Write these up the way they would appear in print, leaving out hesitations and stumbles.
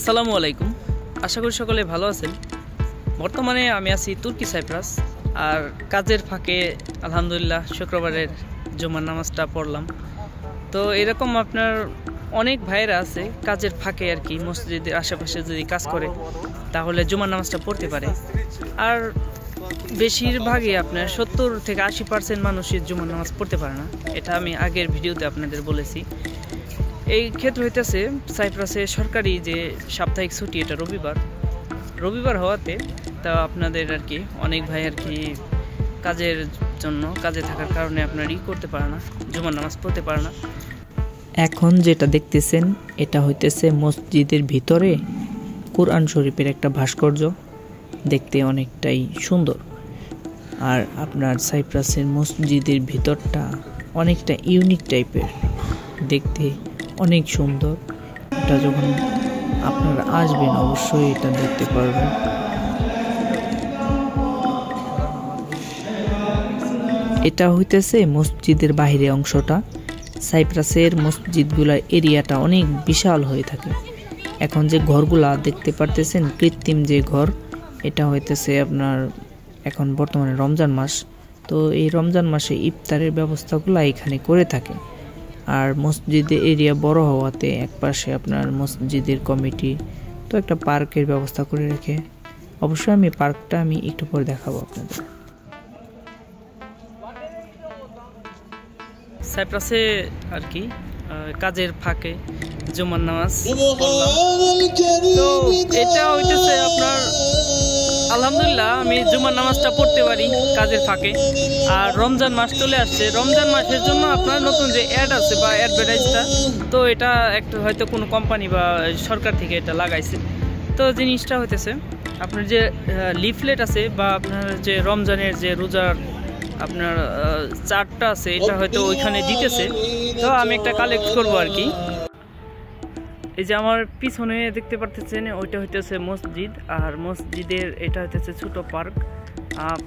আসসালামু আলাইকুম। আশা করি সকলে ভালো আছেন। বর্তমানে আমি আছি তুর্কি সাইপ্রাস, আর কাজের ফাঁকে আলহামদুলিল্লাহ শুক্রবারের জুমার নামাজটা পড়লাম। তো এরকম আপনার অনেক ভাইয়েরা আছে কাজের ফাঁকে আর কি মসজিদের আশেপাশে যদি কাজ করে তাহলে জুমার নামাজটা পড়তে পারে। আর বেশিরভাগই আপনার 70 থেকে 80% মানুষই জুমার নামাজ পড়তে পারে না। এটা আমি আগের ভিডিওতে আপনাদের বলেছি। এই ক্ষেত্র হইতেছে সাইপ্রাসে সরকারি যে সাপ্তাহিক ছুটি, এটা রবিবার হওয়াতে তা আপনাদের আর কি অনেক ভাই আর কি কাজের জন্য কাজে থাকার কারণে আপনার করতে পারে না, জুমার নামাজ পড়তে পারে না। এখন যেটা দেখতেছেন এটা হইতেছে মসজিদের ভিতরে কোরআন শরীফের একটা ভাস্কর্য, দেখতে অনেকটাই সুন্দর। আর আপনার সাইপ্রাসের মসজিদের ভিতরটা অনেকটা ইউনিক টাইপের, দেখতে অনেক সুন্দর। এটা যখন আপনারা আসবেন অবশ্যই এটা দেখতে পারবেন। এটা হইতেছে মসজিদের বাইরে অংশটা। সাইপ্রাসের মসজিদগুলার এরিয়াটা অনেক বিশাল হয়ে থাকে। এখন যে ঘরগুলা দেখতে পারতেছেন কৃত্রিম যে ঘর, এটা হইতেছে আপনার এখন বর্তমানে রমজান মাস, তো এই রমজান মাসে ইফতারের ব্যবস্থাগুলো এখানে করে থাকে। আর মসজিদের এরিয়া বড় হওয়াতে একপাশে আপনার মসজিদের কমিটি তো একটা পার্কের ব্যবস্থা করে রেখে, অবশ্যই আমি পার্কটা একটু পরে দেখাবো আপনাদের। সাইপ্রাসে আর কি কাজের ফাঁকে জুমার নামাজ পড়লাম। তো এটা হইতেছে আপনার আলহামদুলিল্লাহ আমি জুমার নামাজটা পড়তে পারি কাজের ফাঁকে। আর রমজান মাস চলে আসছে, রমজান মাসের জন্য আপনার নতুন যে অ্যাড আছে বা অ্যাডভার্টাইজটা, তো এটা একটা হয়তো কোনো কোম্পানি বা সরকার থেকে এটা লাগাইছে। তো জিনিসটা হইতেছে আপনার যে লিফলেট আছে বা আপনার যে রমজানের যে রোজার আপনার চার্টটা আছে, এটা হয়তো ওইখানে দিতেছে। তো আমি একটা কালেক্ট করবো আর কি। এই যে আমার পিছনে দেখতে পারতেছেন ওইটা হইতেছে মসজিদ, আর মসজিদের এটা হইতেছে ছোট পার্ক।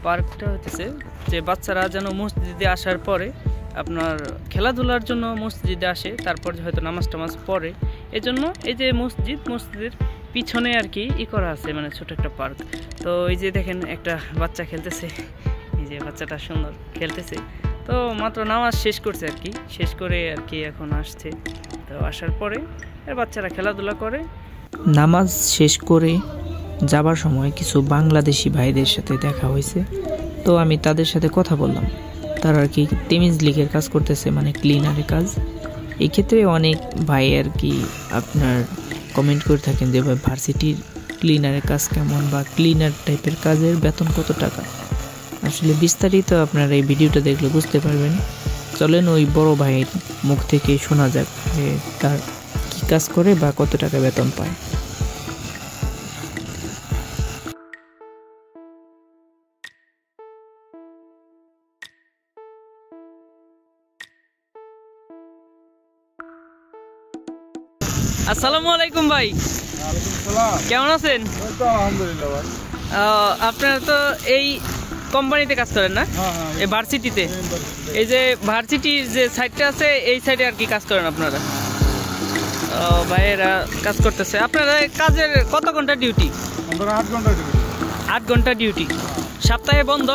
পার্কটা হইতেছে যে বাচ্চারা যেন মসজিদে আসার পরে আপনার খেলাধুলার জন্য মসজিদে আসে, তারপর হয়তো নামাজ টামাজ পড়ে। এই জন্য এই যে মসজিদের পিছনে আর কি করা আছে, মানে ছোট একটা পার্ক। তো এই যে দেখেন একটা বাচ্চা খেলতেছে, এই যে বাচ্চাটা সুন্দর খেলতেছে। তো মাত্র নামাজ শেষ করছে আর কি, শেষ করে আর কি এখন আসছে। তো আসার পরে বাচ্চারা খেলাধুলা করে। নামাজ শেষ করে যাবার সময় কিছু বাংলাদেশি ভাইদের সাথে দেখা হয়েছে, তো আমি তাদের সাথে কথা বললাম। তারা আর কি তেমিজ লিগের কাজ করতেছে, মানে ক্লিনারের কাজ। এই ক্ষেত্রে অনেক ভাই আর কি আপনার কমেন্ট করে থাকেন যে ভাই ভার্সিটির ক্লিনারের কাজ কেমন, বা ক্লিনার টাইপের কাজের বেতন কত টাকা। আসলে বিস্তারিত আপনারা এই ভিডিওটা দেখলে বুঝতে পারবেন। চলেন ওই বড় ভাইয়ের মুখ থেকে শোনা যাক যে তার কি কাজ করে বা কত টাকা বেতন পায়। আসসালামু আলাইকুম ভাই। কেমন আছেন? আলহামদুলিল্লাহ ভাই। আপনারা তো এই কোম্পানিতে কাজ করেন না, এই ভার্সিটিতে? এই যে ভার্সিটির যে সাইডটা আছে এই সাইডে আর কি কাজ করেন আপনারা? ভাইয়েরা কাজ করতেছে। আপনারা কাজের কত ঘন্টা ডিউটি? 8 ঘন্টা ডিউটি। 8 ঘন্টা ডিউটি। সপ্তাহে বন্ধ?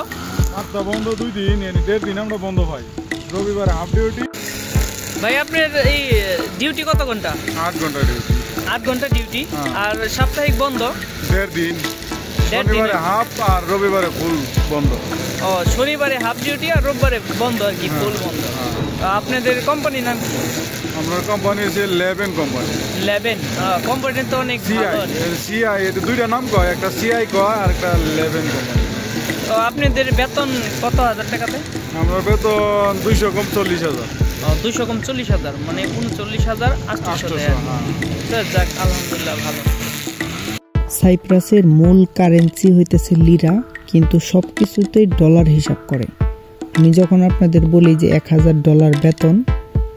সপ্তাহে বন্ধ 2 দিন, 1.5 দিন আমরা বন্ধ পাই। রবিবারে হাফ ডিউটি। ভাই আপনার এই ডিউটি কত ঘন্টা? 8 ঘন্টা ডিউটি। 8 ঘন্টা ডিউটি। আর সাপ্তাহিক বন্ধ 1.5 দিন। শনিবারে হাফ আর রবিবারে ফুল বন্ধ। শনিবারে হাফ ডিউটি আর রোববারে বন্ধ আর কি, ফুল বন্ধ। আপনাদের কোম্পানির নাম? আমার কোম্পানি হচ্ছে লেভেন কোম্পানি। লেভেন কোম্পানি তো অনেক সিআই, এটা দুইটা নাম কয়, একটা সিআই কয় আর একটা লেভেন কোম্পানি। তো আপনাদের বেতন কত হাজার টাকাতে? আমার বেতন 200 কম 40,000। 200 কম 40,000, মানে 39,800। যাক আলহামদুলিল্লাহ ভালো। সাইপ্রাসের মূল কারেন্সি হইতেছে লিরা, কিন্তু সব কিছুতেই ডলার হিসাব করে। আমি যখন আপনাদের বলি যে $1,000 বেতন,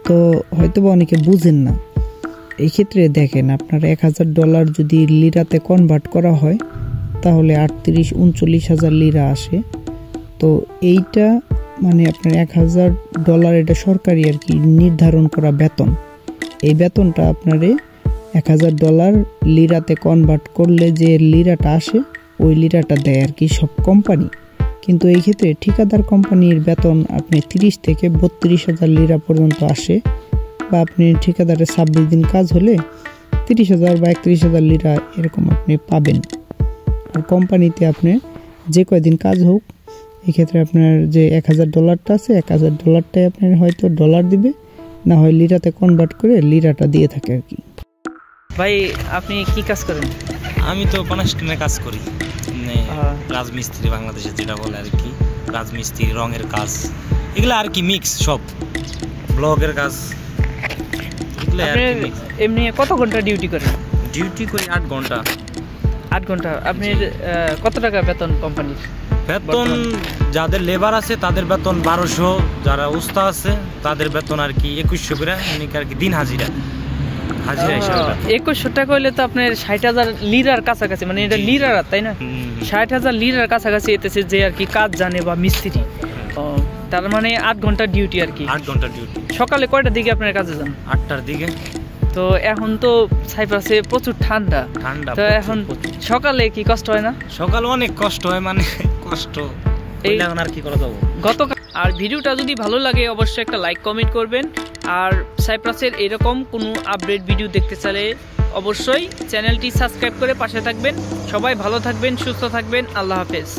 তো হয়তো বা অনেকে বুঝেন না। এই ক্ষেত্রে দেখেন আপনার $1,000 যদি লিরাতে কনভার্ট করা হয় তাহলে 38-39,000 লিরা আসে। তো এইটা মানে আপনার $1,000 এটা সরকারি আর কি নির্ধারণ করা বেতন। এই বেতনটা আপনারে $1000 লিরাতে কনভার্ট করলে যে লিরাটা আসে ওই লিরাটা দেয় আর কি সব কোম্পানি। কিন্তু এই ক্ষেত্রে ঠিকাদার কোম্পানির বেতন আপনি 30 থেকে 32,000 লিরা পর্যন্ত আসে, বা আপনি ঠিকাদারের 26 দিন কাজ হলে 30,000 বা 31,000 লিরা এরকম আপনি পাবেন। আর কোম্পানিতে আপনি যে কয়দিন কাজ হোক, এক্ষেত্রে আপনার যে $1000 আছে $1000টাই আপনার হয়তো ডলার দিবে, না হয় লিরাতে কনভার্ট করে লিরাটা দিয়ে থাকে আর কি। ভাই আপনি কি কাজ করেন? আমি তো কনস্ট্রাকশনে কাজ করি, মানে রাজমিস্ত্রি বাংলাদেশে যেটা বলে আর কি, রাজমিস্ত্রি, রঙের কাজ, এগুলো আর কি মিক্স, সব ব্লগের কাজ, এগুলো আর কি মিক্স। এমনি কত ঘন্টা ডিউটি করেন? ডিউটি করি 8 ঘন্টা। 8 ঘন্টা। আপনার কত টাকা বেতন কোম্পানির? বেতন যাদের লেবার আছে তাদের বেতন 1200, যারা উস্তা আছে তাদের বেতন আর কি 2100 করে, মানে আর কি দিন হাজিরা হিসাবে। 2100 টাকা হইলে তো আপনার 60,000 লিরার কাছাকাছি, মানে এটা লিরার তাই না? 60,000 লিরার কাছাকাছি এতেছে যে আর কি কাজ জানে বা মিস্ত্রি। তার মানে 8 ঘন্টা ডিউটি আর কি। 8 ঘন্টা ডিউটি। সকালে কয়টার দিকে আপনার কাজে যান? 8টার দিকে। তো এখন তো সাইপ্রাসে প্রচুর ঠান্ডা, তো এখন সকালে কি কষ্ট হয় না? সকালে অনেক কষ্ট হয়, মানে কষ্ট এখন আর কি করা যাবে। আর ভিডিওটা যদি ভালো লাগে অবশ্যই একটা লাইক কমেন্ট করবেন। আর সাইপ্রাসের এরকম কোনো আপডেট ভিডিও দেখতে চাইলে অবশ্যই চ্যানেলটি সাবস্ক্রাইব করে পাশে থাকবেন। সবাই ভালো থাকবেন, সুস্থ থাকবেন। আল্লাহ হাফেজ।